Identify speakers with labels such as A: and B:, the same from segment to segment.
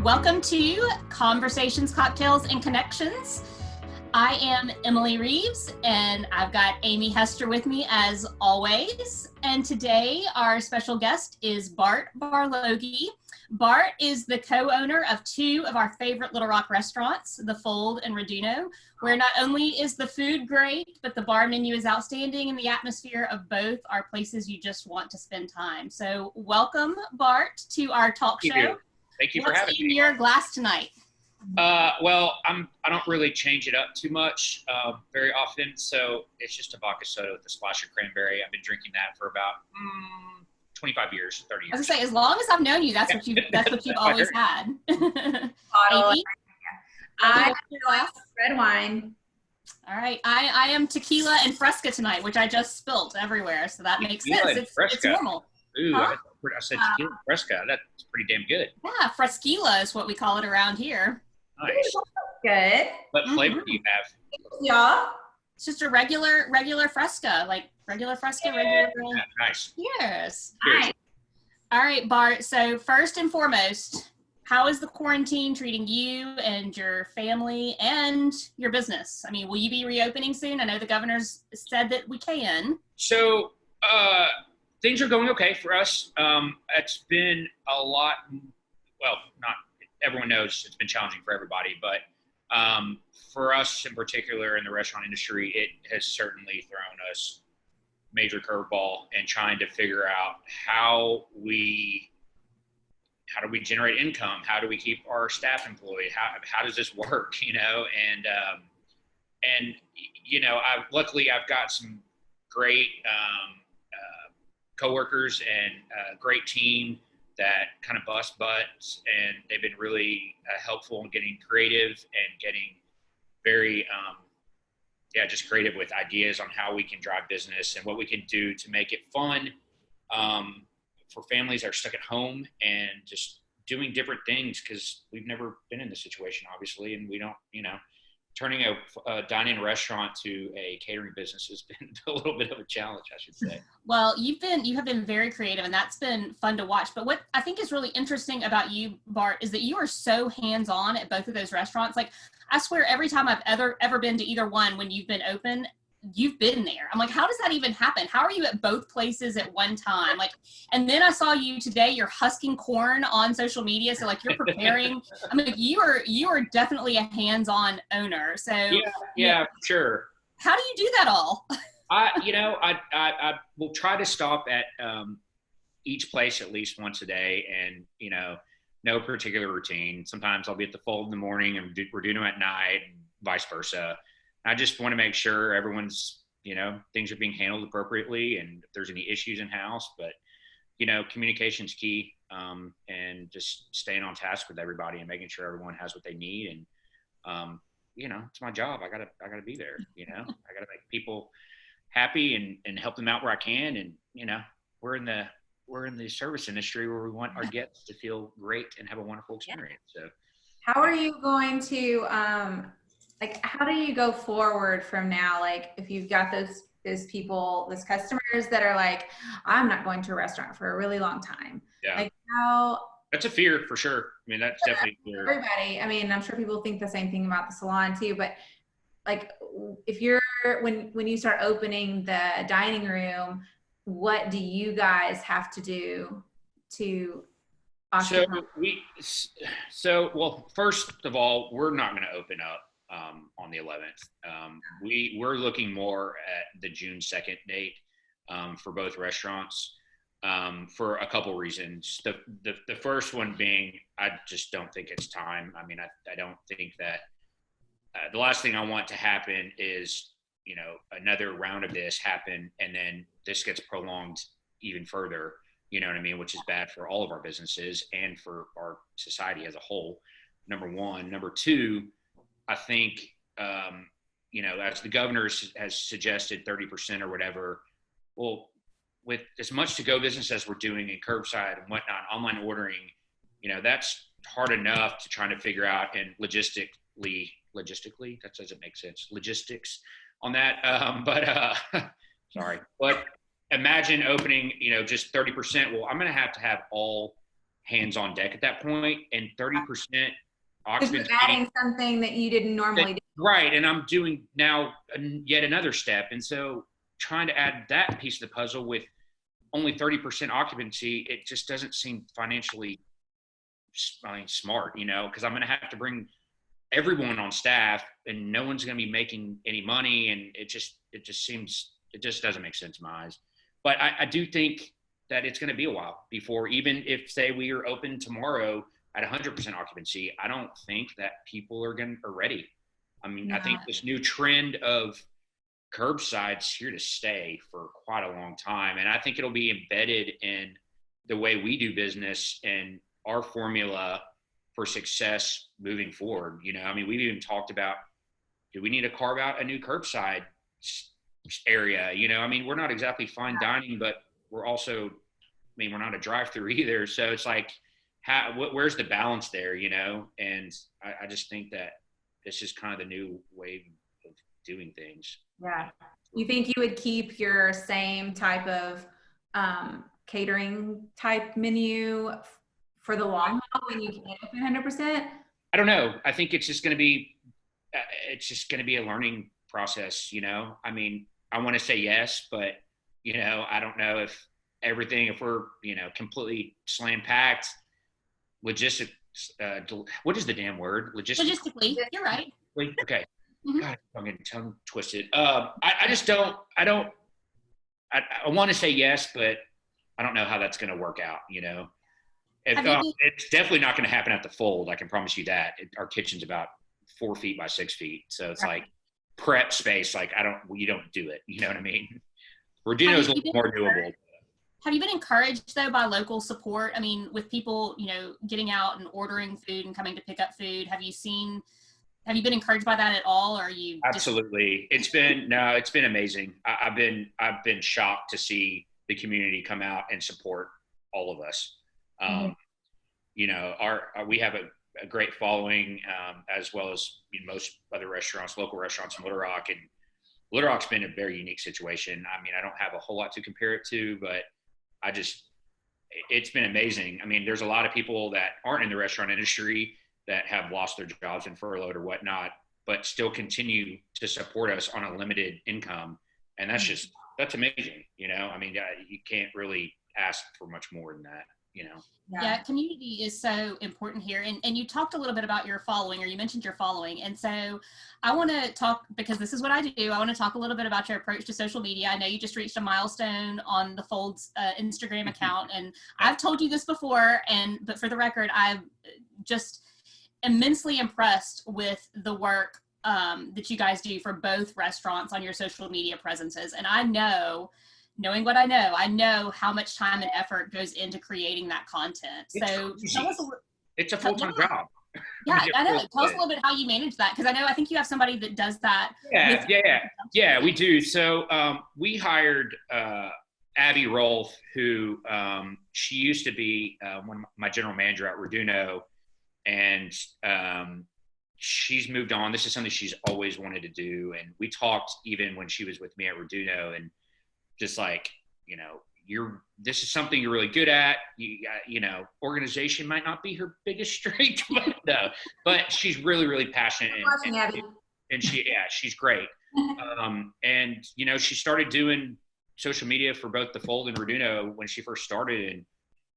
A: Welcome to Conversations, Cocktails, and Connections. I am Emily Reeves, and I've got Amy Hester with me as always. And today our special guest is Bart Barlogie. Bart is the co-owner of two of our favorite Little Rock restaurants, The Fold and Raduno, where not only is the food great, but the bar menu is outstanding, and the atmosphere of both are places you just want to spend time. So welcome, Bart, to our talk show.
B: Thank you for having me.
A: What's in your glass tonight?
B: Well, I don't really change it up too much very often, so it's just a vodka soda with a splash of cranberry. I've been drinking that for about 25 years, 30 years.
A: I was gonna say, as long as I've known you, that's what you've always had.
C: Bottle. I have a glass of red wine.
A: All right, I am tequila and Fresca tonight, which I just spilt everywhere, so that makes sense. It's normal.
B: Ooh, huh? I said tequila and Fresca. That's pretty damn good.
A: Yeah, Fresquila is what we call it around here.
B: Nice.
C: Good.
B: What flavor do you have?
C: Yeah.
A: It's just a regular Fresca, like regular Fresca, regular.
B: Yeah, nice.
A: Cheers.
C: Nice.
A: All right, Bart. So first and foremost, how is the quarantine treating you and your family and your business? I mean, will you be reopening soon? I know the governor's said that we can.
B: So, things are going okay for us. It's been a lot, well, not everyone knows it's been challenging for everybody, but for us in particular in the restaurant industry, it has certainly thrown us major curveball in trying to figure out how do we generate income? How do we keep our staff employed? How does this work? And luckily I've got some great coworkers and a great team that kind of bust butts, and they've been really helpful in getting creative and getting very, just creative with ideas on how we can drive business and what we can do to make it fun for families that are stuck at home and just doing different things, because we've never been in this situation, obviously, and we don't, turning a dining restaurant to a catering business has been a little bit of a challenge, I should say.
A: Well, you have been very creative, and that's been fun to watch. But what I think is really interesting about you, Bart, is that you are so hands-on at both of those restaurants. Like, I swear every time I've ever been to either one when you've been open, you've been there. I'm like, how does that even happen? How are you at both places at one time? Like, and then I saw you today, you're husking corn on social media. So like you're preparing. I mean, you are definitely a hands-on owner. So
B: yeah, sure.
A: How do you do that all?
B: I will try to stop at each place at least once a day, and no particular routine. Sometimes I'll be at the Fold in the morning and we're doing them at night, and vice versa. I just want to make sure everyone's, things are being handled appropriately, and if there's any issues in house, but, communication's key, and just staying on task with everybody and making sure everyone has what they need. And, it's my job. I gotta be there, I gotta make people happy and help them out where I can. And, we're in the service industry where we want our guests to feel great and have a wonderful experience. So
C: How are you going to, how do you go forward from now? Like, if you've got those people, those customers that are like, I'm not going to a restaurant for a really long time.
B: Yeah.
C: Like, how?
B: That's a fear for sure. I mean, that's definitely a fear.
C: Everybody. I mean, I'm sure people think the same thing about the salon too, but like, if you're, when you start opening the dining room, what do you guys have to do to occupy?
B: Well, first of all, we're not going to open up on the 11th. We're looking more at the June 2nd date for both restaurants for a couple reasons. The first one being, I just don't think it's time. I mean, I don't think that the last thing I want to happen is, another round of this happen and then this gets prolonged even further, you know what I mean, which is bad for all of our businesses and for our society as a whole, number one. Number two, I think, as the governor has suggested 30% or whatever, well, with as much to-go business as we're doing in curbside and whatnot, online ordering, that's hard enough to try to figure out, and logistically, that doesn't make sense, logistics on that. But imagine opening, just 30%. Well, I'm going to have all hands on deck at that point, and 30%
C: Because you're
B: occupancy.
C: adding something that you didn't normally do.
B: Right, and I'm doing now yet another step, and so trying to add that piece of the puzzle with only 30% occupancy, it just doesn't seem financially, smart, because I'm going to have to bring everyone on staff, and no one's going to be making any money, and it just doesn't make sense in my eyes. But I do think that it's going to be a while before, even if, say, we are open tomorrow at 100% occupancy, I don't think that people are ready. I mean, I think this new trend of curbside's here to stay for quite a long time, and I think it'll be embedded in the way we do business and our formula for success moving forward. I mean, we've even talked about, do we need to carve out a new curbside area? I mean, we're not exactly fine dining, but we're also, I mean, we're not a drive-through either. So it's like, where's the balance there? And I just think that this is kind of the new way of doing things.
C: Yeah. You think you would keep your same type of catering type menu for the long haul when you can't open 100%?
B: I don't know. I think it's just going to be a learning process. I mean, I want to say yes, but I don't know if we're completely slam packed, logistics. What is the damn word?
A: Logistically, you're right.
B: Okay.
A: Mm-hmm.
B: God, I'm getting tongue twisted. I just don't. I want to say yes, but I don't know how that's going to work out. It's definitely not going to happen at the Fold. I can promise you that. Our kitchen's about 4 feet by 6 feet, so it's like prep space. Like you don't do it. You know what I mean? Rodino's a little more doable.
A: Have you been encouraged though by local support? I mean, with people, getting out and ordering food and coming to pick up food. Have you been encouraged by that at all, or are you?
B: Absolutely. It's been amazing. I've been shocked to see the community come out and support all of us. We have a great following, as well as most other restaurants, local restaurants in Little Rock, and Little Rock's been a very unique situation. I mean, I don't have a whole lot to compare it to, but it's been amazing. I mean, there's a lot of people that aren't in the restaurant industry that have lost their jobs and furloughed or whatnot, but still continue to support us on a limited income. And that's amazing. I mean, you can't really ask for much more than that,
A: Yeah, community is so important here. And you talked a little bit about your following, or you mentioned your following. And so I want to talk, because this is what I do, I want to talk a little bit about your approach to social media. I know you just reached a milestone on the Fold's Instagram account, and I've told you this before, but for the record, I'm just immensely impressed with the work that you guys do for both restaurants on your social media presences. And knowing what I know how much time and effort goes into creating that content. So tell us
B: it's a full-time job.
A: Yeah, I know. Tell us a little bit how you manage that, because I think you have somebody that does that.
B: Yeah, we do. So we hired Abby Rolfe, who she used to be my general manager at Reduno, and she's moved on. This is something she's always wanted to do, and we talked even when she was with me at Reduno, and just like, this is something you're really good at. Organization might not be her biggest strength, but she's really, really passionate, and she's great. And she started doing social media for both the Fold and Reduno when she first started, and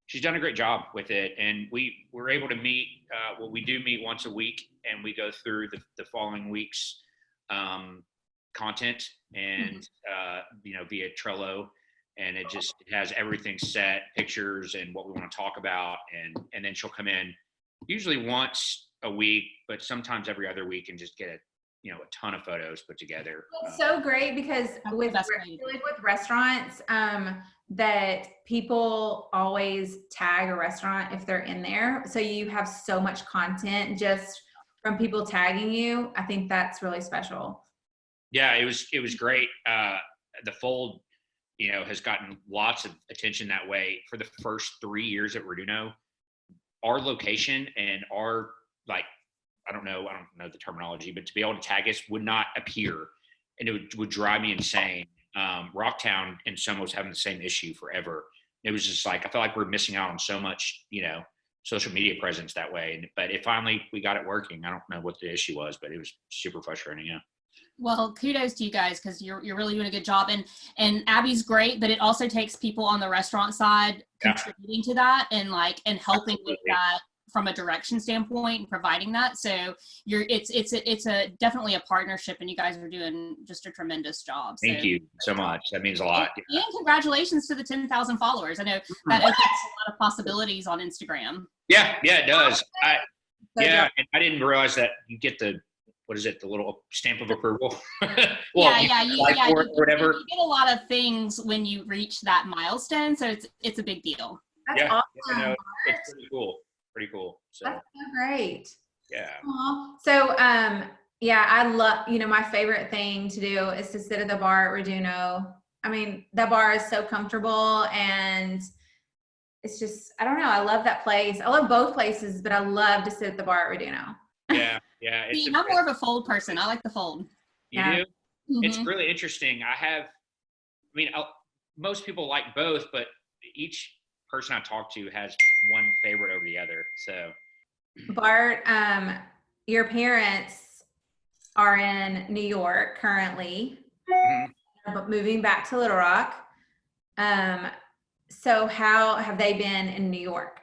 B: she's done a great job with it. And we were able to meet. We do meet once a week, and we go through the following week's content, and via Trello, and it has everything set, pictures and what we want to talk about, and then she'll come in usually once a week, but sometimes every other week, and just get a ton of photos put together.
C: It's so great, because with restaurants, that people always tag a restaurant if they're in there, so you have so much content just from people tagging you. I think that's really special.
B: Yeah, it was great. The Fold, has gotten lots of attention that way. For the first 3 years at Reduno, our location and our, I don't know the terminology, but to be able to tag us would not appear, and it would drive me insane. Rocktown and Somo was having the same issue forever. It was just like, I felt like we're missing out on so much, social media presence that way. But we got it working. I don't know what the issue was, but it was super frustrating. Yeah.
A: Well, kudos to you guys, because you're really doing a good job, and Abby's great, but it also takes people on the restaurant side contributing to that and helping with that from a direction standpoint and providing that. So it's definitely a partnership, and you guys are doing just a tremendous job.
B: Thank you so much. That means a lot.
A: And congratulations to the 10,000 followers. I know that opens a lot of possibilities on Instagram.
B: Yeah, it does. And I didn't realize that you get the little stamp of approval. Well,
A: you
B: whatever.
A: You get a lot of things when you reach that milestone, so it's a big deal.
C: That's awesome.
B: It's pretty cool. So
C: that's so great.
B: Yeah.
C: Aww. So I love, my favorite thing to do is to sit at the bar at Raduno. I mean, that bar is so comfortable, and it's just, I don't know, I love that place. I love both places, but I love to sit at the bar at Raduno.
B: Yeah.
A: See, I'm more of a fold person. I like the fold.
B: You do? Mm-hmm. It's really interesting. Most people like both, but each person I talk to has one favorite over the other. So,
C: Bart, your parents are in New York currently, but moving back to Little Rock. So how have they been in New York?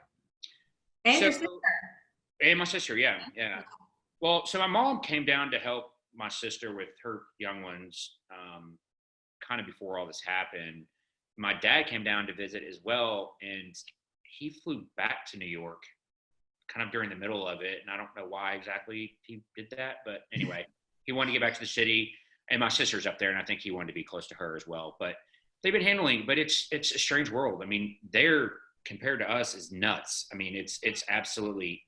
C: And your sister?
B: And my sister, yeah. Well, so my mom came down to help my sister with her young ones kind of before all this happened. My dad came down to visit as well, and he flew back to New York kind of during the middle of it. And I don't know why exactly he did that, but anyway, he wanted to get back to the city, and my sister's up there, and I think he wanted to be close to her as well. But they've been handling, but it's a strange world. I mean, they're compared to us is nuts. I mean, it's absolutely,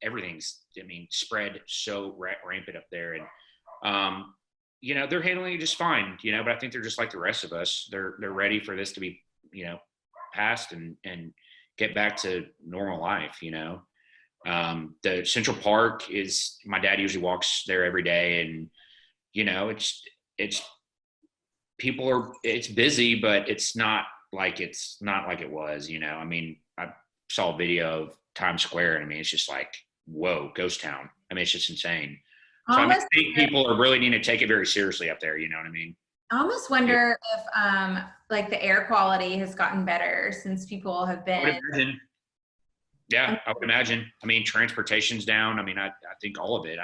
B: everything's, spread so rampant up there. And, they're handling it just fine, but I think they're just like the rest of us. They're ready for this to be, passed and get back to normal life, The Central Park is, my dad usually walks there every day, and, it's busy, but it's not like it was, I saw a video of Times Square, and it's just like, whoa, ghost town. It's just insane. So I think people are really need to take it very seriously up there. You know what I mean?
C: I almost wonder if the air quality has gotten better since people have been.
B: I would imagine. Transportation's down. I think all of it.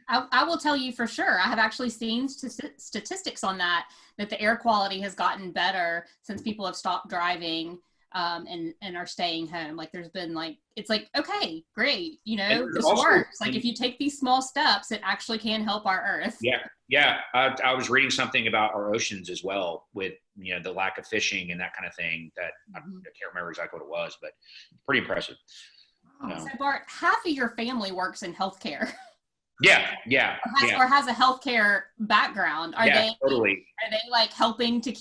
A: I will tell you for sure. I have actually seen statistics on that the air quality has gotten better since people have stopped driving and are staying home. There's been it's okay, great. This works. If you take these small steps, it actually can help our earth.
B: Yeah. I was reading something about our oceans as well with, the lack of fishing and that kind of thing that I can't remember exactly what it was, but pretty impressive.
A: So Bart, half of your family works in healthcare.
B: Yeah.
A: Or has a healthcare background. Are they
B: totally?
A: Are they keeping to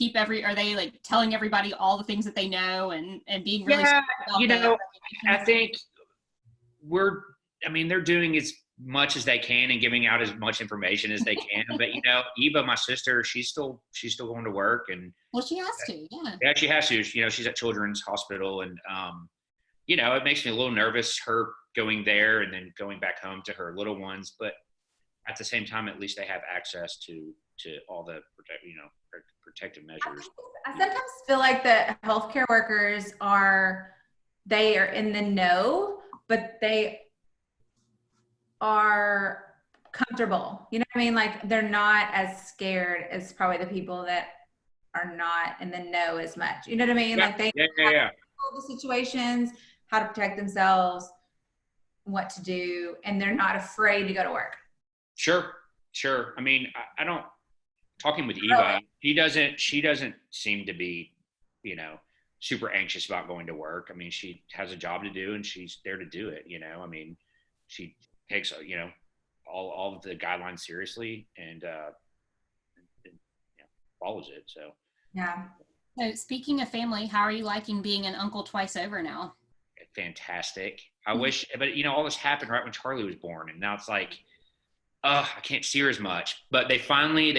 A: are they telling everybody all the things that they know and being really?
B: I think they're doing as much as they can and giving out as much information as they can. But Eva, my sister, she's still going to work, and
A: she has to.
B: Yeah, she has to. She's at Children's Hospital, and it makes me a little nervous, her going there and then going back home to her little ones. But at the same time, at least they have access to all the protective measures.
C: I sometimes feel like the healthcare workers are in the know, but they are comfortable. You know what I mean? They're not as scared as probably the people that are not in the know as much. You know what I mean? They know the situations, how to protect themselves, what to do, and they're not afraid to go to work.
B: Sure. I don't, talking with Eva, she doesn't seem to be, super anxious about going to work. She has a job to do, and she's there to do it. She takes, all of the guidelines seriously and follows it. So,
C: yeah.
A: So speaking of family, how are you liking being an uncle twice over now?
B: Fantastic. I wish, but all this happened right when Charlie was born, and now it's I can't see her as much. But they finally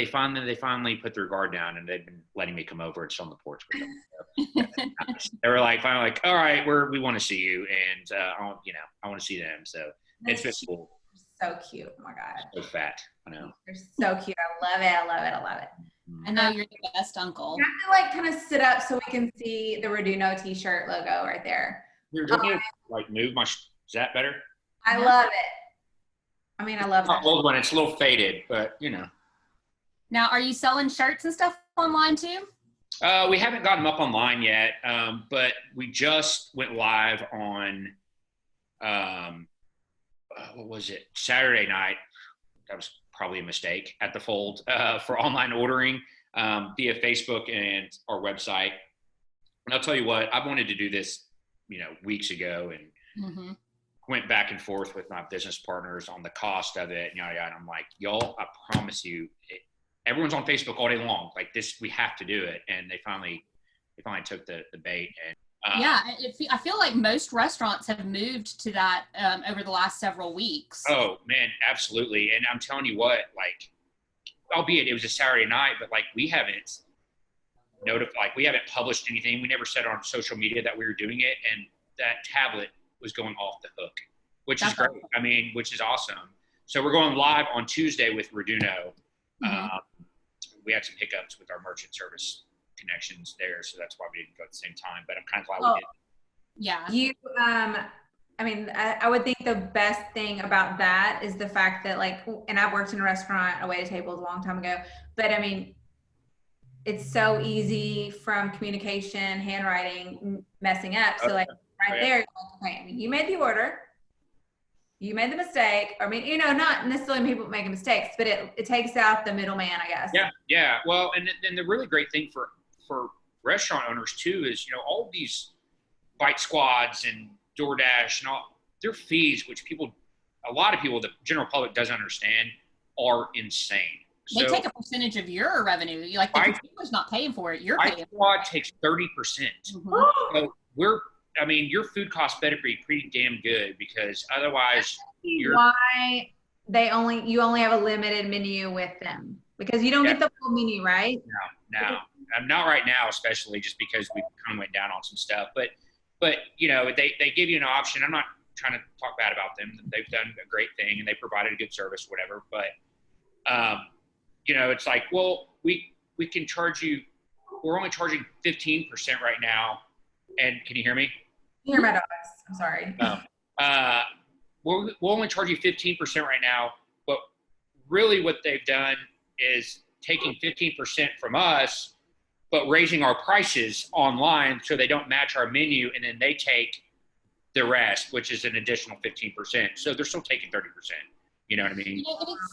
B: put their guard down, and they've been letting me come over and sit on the porch with them. So They were like, finally like, all right, we want to see you. And, I want to see them. So it's been cool.
C: So cute. Oh my God.
B: So fat. I know.
C: They're so cute. I love it. I love it. I love it.
A: I know you're the best uncle.
C: You have to like kind of sit up so we can see the Reduno t-shirt logo right there.
B: You're going to like move my, is that better?
C: I love it. I mean, I love
B: It's
C: that.
B: old one. It's a little faded, but
A: Now, are you selling shirts and stuff online too?
B: We haven't gotten them up online yet, but we just went live on, what was it, Saturday night. That was probably a mistake at the Fold for online ordering via Facebook and our website. And I'll tell you what, I wanted to do this, weeks ago, and went back and forth with my business partners on the cost of it. And I'm like, y'all, I promise you, everyone's on Facebook all day long. Like this, we have to do it. And they finally took the bait. And
A: I feel like most restaurants have moved to that over the last several weeks.
B: Oh man, absolutely. And I'm telling you what, like, albeit it was a Saturday night, but like we haven't published anything. We never said on social media that we were doing it. And that tablet was going off the hook, which is great. Awesome. I mean, which is awesome. So we're going live on Tuesday with Reduno. We had some hiccups with our merchant service connections there, so that's why we didn't go at the same time, but I'm kind of glad we did.
A: Yeah.
C: You, I would think the best thing about that is the fact that and I've worked in a restaurant, a wait tables a long time ago, but I mean, it's so easy from communication, handwriting, messing up. So there, okay, I mean, you made the order, you made the mistake. I mean, not necessarily people making mistakes, but it takes out the middleman, I guess.
B: Yeah. Well, and the really great thing for restaurant owners too is, all these Bite Squads and DoorDash and all their fees, which a lot of people, the general public doesn't understand, are insane.
A: They take a percentage of your revenue. The consumer's not paying for it. You're paying.
B: Bite Squad takes 30%. So your food costs better be pretty damn good, because otherwise
C: why you only have a limited menu with them, because you don't get the full menu, right?
B: No, not right now, especially just because we kind of went down on some stuff. But they give you an option. I'm not trying to talk bad about them. They've done a great thing and they provided a good service, whatever. But it's like, well, we can charge you. We're only charging 15% right now. And can you hear me?
C: You hear my dogs. I'm sorry.
B: We'll only charge you 15% right now, but really what they've done is taking 15% from us, but raising our prices online so they don't match our menu, and then they take the rest, which is an additional 15%. So they're still taking 30%. You know what I mean?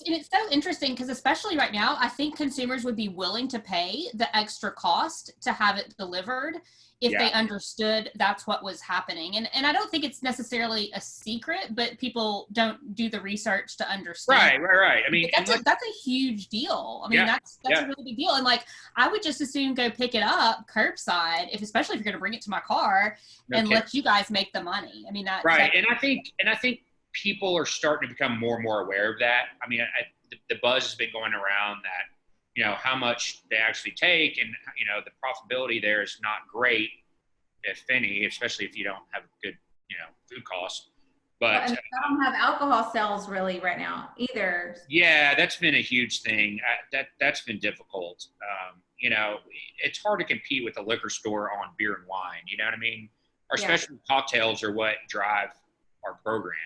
A: And it's so interesting because especially right now, I think consumers would be willing to pay the extra cost to have it delivered if they understood that's what was happening. And I don't think it's necessarily a secret, but people don't do the research to understand.
B: Right. I mean,
A: that's a huge deal. I mean, that's a really big deal. And I would just as soon go pick it up curbside, especially if you're going to bring it to my car and let you guys make the money. I mean, that.
B: Right. And I think people are starting to become more and more aware of that. I mean, the buzz has been going around that, how much they actually take, and, the profitability there is not great, if any, especially if you don't have good, food costs. But
C: and I don't have alcohol sales really right now either.
B: Yeah, that's been a huge thing. That's been difficult. It's hard to compete with a liquor store on beer and wine. You know what I mean? Our specialty cocktails are what drive our program.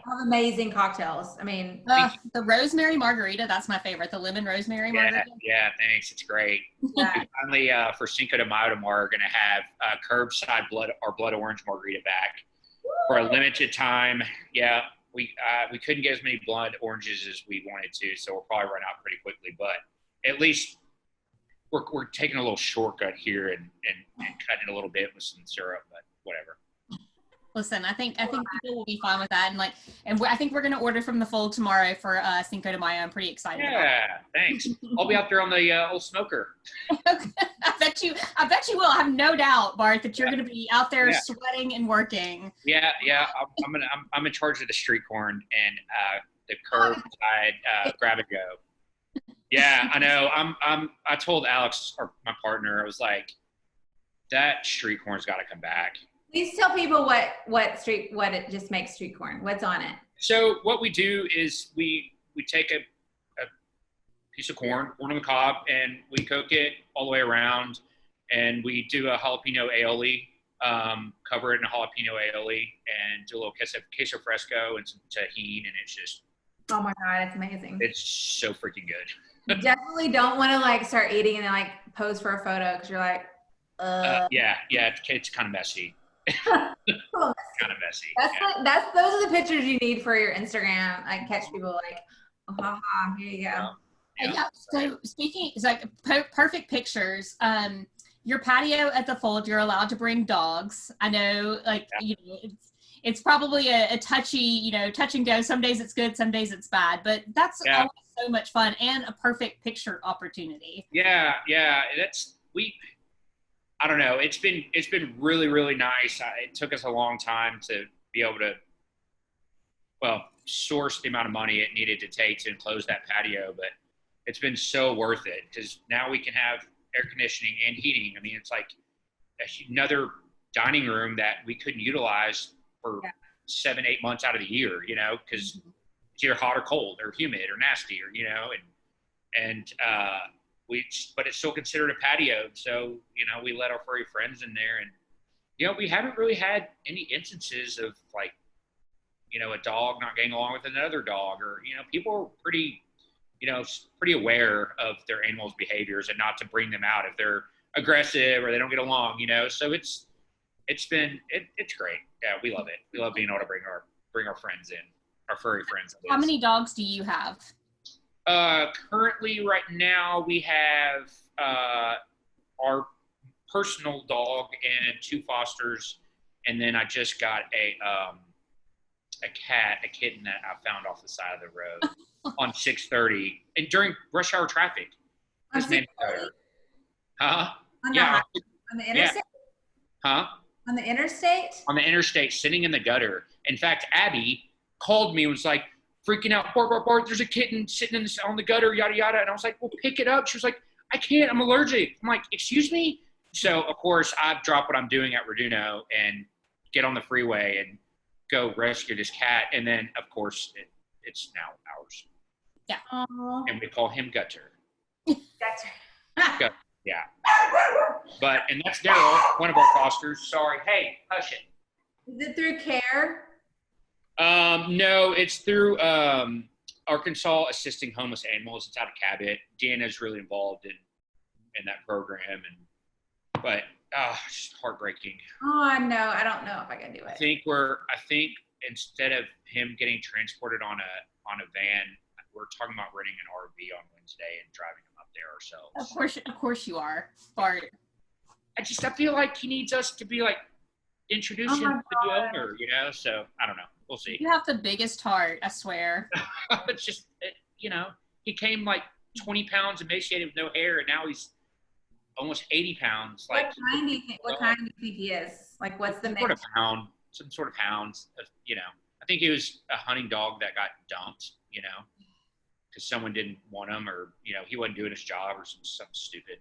C: Have amazing cocktails. I mean,
A: the rosemary margarita, that's my favorite. The lemon rosemary margarita.
B: Yeah, thanks. It's great. Yeah. Finally, for Cinco de Mayo tomorrow, we're going to have curbside blood orange margarita back for a limited time. Yeah, we couldn't get as many blood oranges as we wanted to, so we'll probably run out pretty quickly. But at least we're taking a little shortcut here and cutting it a little bit with some syrup, but whatever.
A: Listen, I think people will be fine with that, and I think we're going to order from the Fold tomorrow for Cinco de Mayo. I'm pretty excited.
B: Yeah, thanks. I'll be out there on the old smoker.
A: I bet you will. I have no doubt, Bart, that you're going to be out there sweating and working.
B: Yeah. I'm in charge of the street corn and the curbside grab and go. Yeah, I know. I told Alex, or my partner, I was like, that street corn's got to come back.
C: Please tell people what it just makes street corn. What's on it?
B: So what we do is we take a piece of corn on the cob, and we cook it all the way around, and we do a jalapeno aioli, cover it in a jalapeno aioli, and do a little queso fresco and some tahini, and it's just,
C: oh my God, it's amazing.
B: It's so freaking good.
C: You definitely don't want to like start eating and then like pose for a photo because you're like,
B: yeah, it's kind of messy. Kind of messy.
C: Those are the pictures you need for your Instagram. Like catch people like, oh, haha, here you go.
A: Yeah. So speaking, it's like perfect pictures. Your patio at the Fold, you're allowed to bring dogs. I know, like you know, it's probably a touchy, touch and go. Some days it's good, some days it's bad, but that's always so much fun and a perfect picture opportunity.
B: Yeah. I don't know. It's been really, really nice. It took us a long time to be able to, source the amount of money it needed to take to enclose that patio, but it's been so worth it because now we can have air conditioning and heating. I mean, it's like another dining room that we couldn't utilize for 7-8 months out of the year, because it's either hot or cold or humid or nasty or, but it's still considered a patio. So, we let our furry friends in there, and, we haven't really had any instances of like, a dog not getting along with another dog, or, people are pretty aware of their animals' behaviors and not to bring them out if they're aggressive or they don't get along, so it's great. Yeah. We love it. We love being able to bring our friends in, our furry friends.
A: How many dogs do you have?
B: Currently right now we have, our personal dog and 2 fosters. And then I just got a kitten that I found off the side of the road on 6:30 and during rush hour traffic. His name,
C: on the interstate?
B: Huh?
C: On the interstate?
B: On the interstate, sitting in the gutter. In fact, Abby called me and was like freaking out, Bart, there's a kitten sitting on the gutter, yada, yada. And I was like, well, pick it up. She was like, I can't, I'm allergic. I'm like, excuse me? So, of course, I've dropped what I'm doing at Raduno and get on the freeway and go rescue this cat. And then, of course, it's now ours.
A: Yeah.
C: Aww.
B: And we call him Gutter.
C: Gutter.
B: Yeah. And that's Daryl, one of our fosters. Sorry. Hey, hush it.
C: Is it through CARE?
B: No, it's through Arkansas Assisting Homeless Animals. It's out of Cabot. Deanna's really involved in that program, but it's heartbreaking.
C: Oh no, I don't know if I can do it.
B: I think instead of him getting transported on a van, we're talking about renting an RV on Wednesday and driving him up there ourselves.
A: Of course you are, Bart.
B: I feel like he needs us to be like introduce him to the owner, so I don't know. We'll see.
A: You have the biggest heart, I swear.
B: It's just, he came like 20 pounds emaciated with no hair, and now he's almost 80 pounds. Like,
C: what kind do you think he is? Like, what's the
B: some sort of hounds, I think he was a hunting dog that got dumped, because someone didn't want him, or, he wasn't doing his job or something stupid.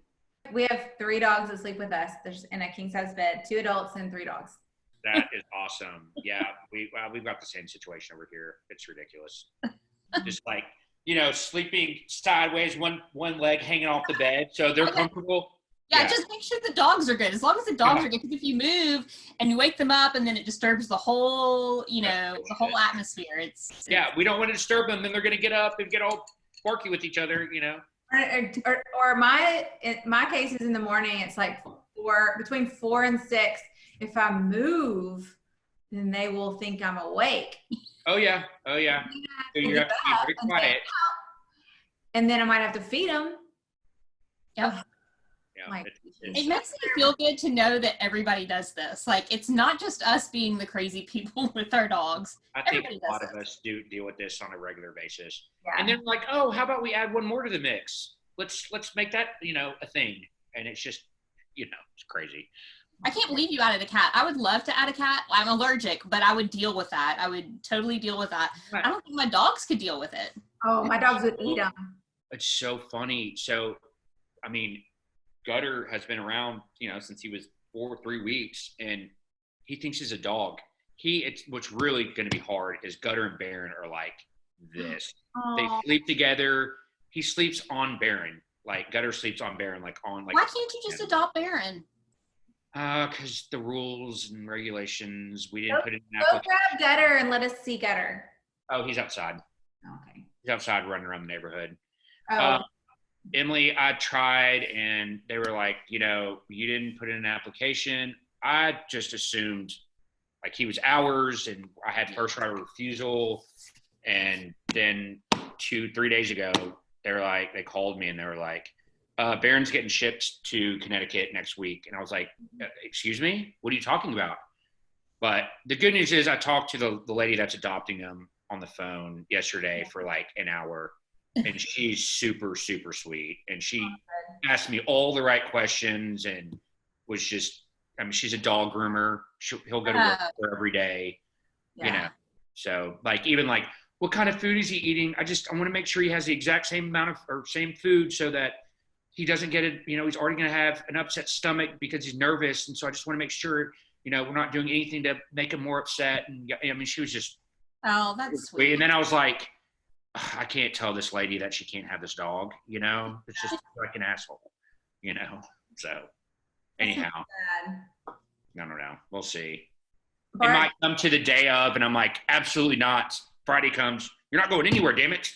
C: We have 3 dogs that sleep with us. There's in a king size bed, 2 adults and 3 dogs.
B: That is awesome. Yeah, we've got the same situation over here. It's ridiculous. Just like, sleeping sideways, one leg hanging off the bed, so they're comfortable.
A: Yeah, just make sure the dogs are good. As long as the dogs are good, because if you move and you wake them up and then it disturbs the whole, the whole atmosphere.
B: We don't want to disturb them. Then they're going to get up and get all barky with each other,
C: Or my case is in the morning. It's like between 4 and 6. If I move, then they will think I'm awake.
B: Oh yeah. So you have to be very quiet.
C: And then I might have to feed them.
A: Yep.
B: Yeah,
A: it makes me feel good to know that everybody does this. Like, it's not just us being the crazy people with our dogs.
B: I think a lot of us do deal with this on a regular basis.
C: Yeah.
B: And then like, oh, how about we add one more to the mix? Let's make that, a thing. And it's just, it's crazy.
A: I can't believe you added a cat. I would love to add a cat. I'm allergic, but I would deal with that. I would totally deal with that. Right. I don't think my dogs could deal with it.
C: Oh, my dogs would eat them.
B: It's so funny. So, I mean, Gutter has been around, since he was 3 weeks, and he thinks he's a dog. What's really going to be hard is Gutter and Baron are like this. They sleep together. He sleeps on Baron. Like Gutter sleeps on Baron, like on like.
A: Why can't you just adopt Baron?
B: Because the rules and regulations, we didn't put it in.
C: Go grab Gutter and let us see Gutter.
B: Oh, he's outside.
C: Okay.
B: He's outside running around the neighborhood.
C: Oh.
B: Emily, I tried, and they were like, you didn't put in an application. I just assumed like he was ours, and I had first right of refusal. And then 2-3 days ago, they called me and they were like, Baron's getting shipped to Connecticut next week. And I was like, excuse me? What are you talking about? But the good news is I talked to the lady that's adopting him on the phone yesterday for like an hour. And she's super, super sweet. And she asked me all the right questions and was just, she's a dog groomer. He'll go to work for every day, So like, even like, what kind of food is he eating? I want to make sure he has the exact same amount or same food so that he doesn't get it. He's already going to have an upset stomach because he's nervous. And so I just want to make sure, we're not doing anything to make him more upset. And she was just,
A: oh, that's sweet.
B: And then I was like, I can't tell this lady that she can't have this dog, it's just like an asshole, so anyhow, I don't know. We'll see. It might come to the day of and I'm like, absolutely not. Friday comes, you're not going anywhere, damn it.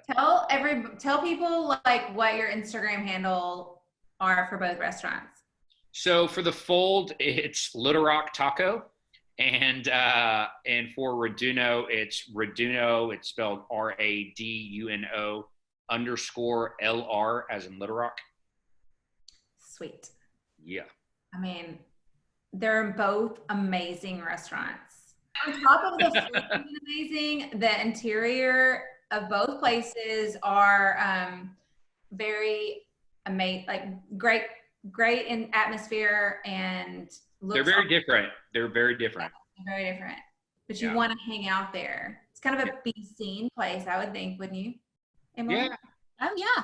C: Tell people like what your Instagram handle are for both restaurants.
B: So for the Fold, it's Little Rock Taco. And for Raduno, it's spelled RADUNO _LR as in Little Rock.
C: Sweet.
B: Yeah.
C: They're both amazing restaurants. On top of the food being amazing, the interior of both places are very amazing, like great in atmosphere and
B: they're very different. They're very different.
C: Very different. But you want to hang out there. It's kind of a be seen place, I would think, wouldn't you, Emily?
A: Yeah. Oh yeah.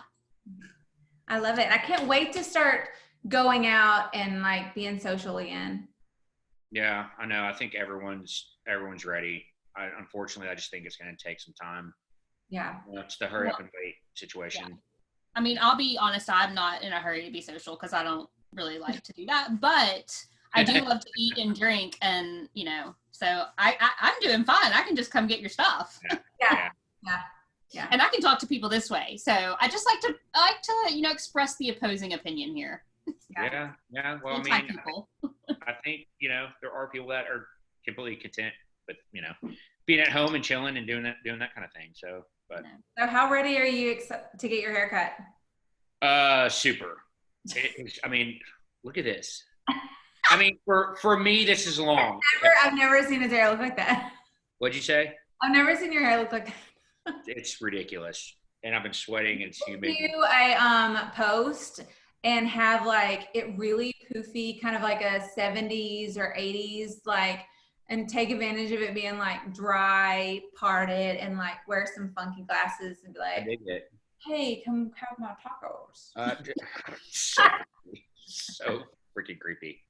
C: I love it. I can't wait to start going out and like being social again.
B: Yeah, I know. I think everyone's ready. Unfortunately, I just think it's going to take some time.
C: Yeah.
B: It's the hurry up and wait situation.
A: Yeah. I'll be honest. I'm not in a hurry to be social because I don't really like to do that. But I do love to eat and drink, and so I'm doing fine. I can just come get your stuff.
C: Yeah.
B: Yeah.
A: And I can talk to people this way. So I just like to express the opposing opinion here.
B: Yeah. Well, I think, there are people that are completely content with, being at home and chilling and doing that kind of thing. So, but.
C: So how ready are you to get your hair cut?
B: Super. Look at this. For me, this is long.
C: I've never seen his hair look like that.
B: What'd you say?
C: I've never seen your hair look like that.
B: It's ridiculous. And I've been sweating. It's humid.
C: Do a post and have like it really poofy, kind of like a 70s or 80s, like, and take advantage of it being like dry, parted, and like wear some funky glasses and be like,
B: I dig it.
C: Hey, come have my tacos.
B: So freaking creepy.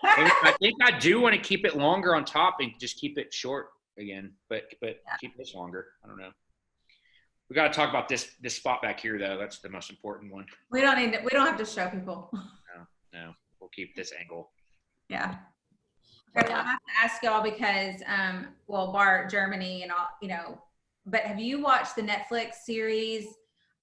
B: I think I do want to keep it longer on top and just keep it short again, but keep this longer. I don't know. We got to talk about this spot back here though. That's the most important one.
C: We don't have to show people.
B: No. We'll keep this angle.
C: Yeah. I have to ask y'all because, Bart, Germany and all, but have you watched the Netflix series?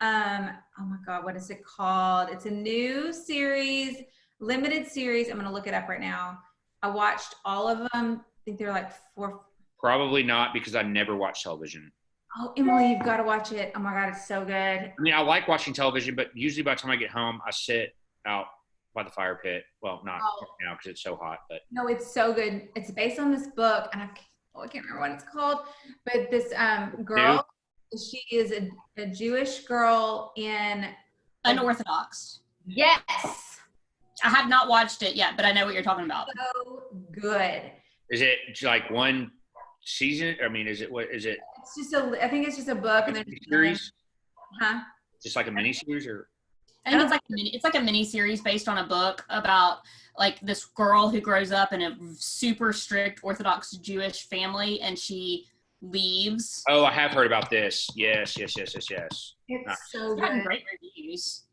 C: Oh my God, what is it called? It's a new series, limited series. I'm going to look it up right now. I watched all of them. I think they're like 4.
B: Probably not because I never watch television.
C: Oh, Emily, you've got to watch it. Oh my God, it's so good.
B: I like watching television, but usually by the time I get home, I sit out by the fire pit. Well, not now because it's so hot, but.
C: No, it's so good. It's based on this book, and I can't remember what it's called, but this girl, she is a Jewish girl in.
A: Unorthodox.
C: Yes.
A: I have not watched it yet, but I know what you're talking about.
C: So good.
B: Is it like one season? What is it?
C: It's just I think it's just a book and then
B: series.
C: Huh?
B: Just like a mini series or?
A: I think it's like a mini series based on a book about like this girl who grows up in a super strict Orthodox Jewish family, and she leaves.
B: Oh, I have heard about this. Yes.
C: It's
B: Nice.
C: so
A: It's gotten
C: good.
A: great reviews.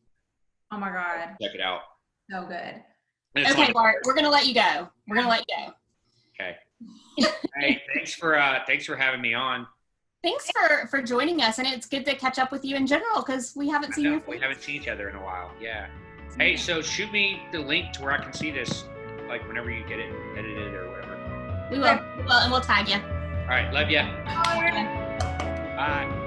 C: Oh my God.
B: Check it out.
C: So good.
A: Okay, Bart, we're gonna let you go.
B: Okay. Hey, thanks for having me on.
A: Thanks for joining us, and it's good to catch up with you in general because we haven't seen your face.
B: We haven't seen each other in a while. Yeah. Hey, so shoot me the link to where I can see this, like whenever you get it edited or whatever.
A: We will, and we'll tag you.
B: All right, love ya.
C: Oh,
B: Bye.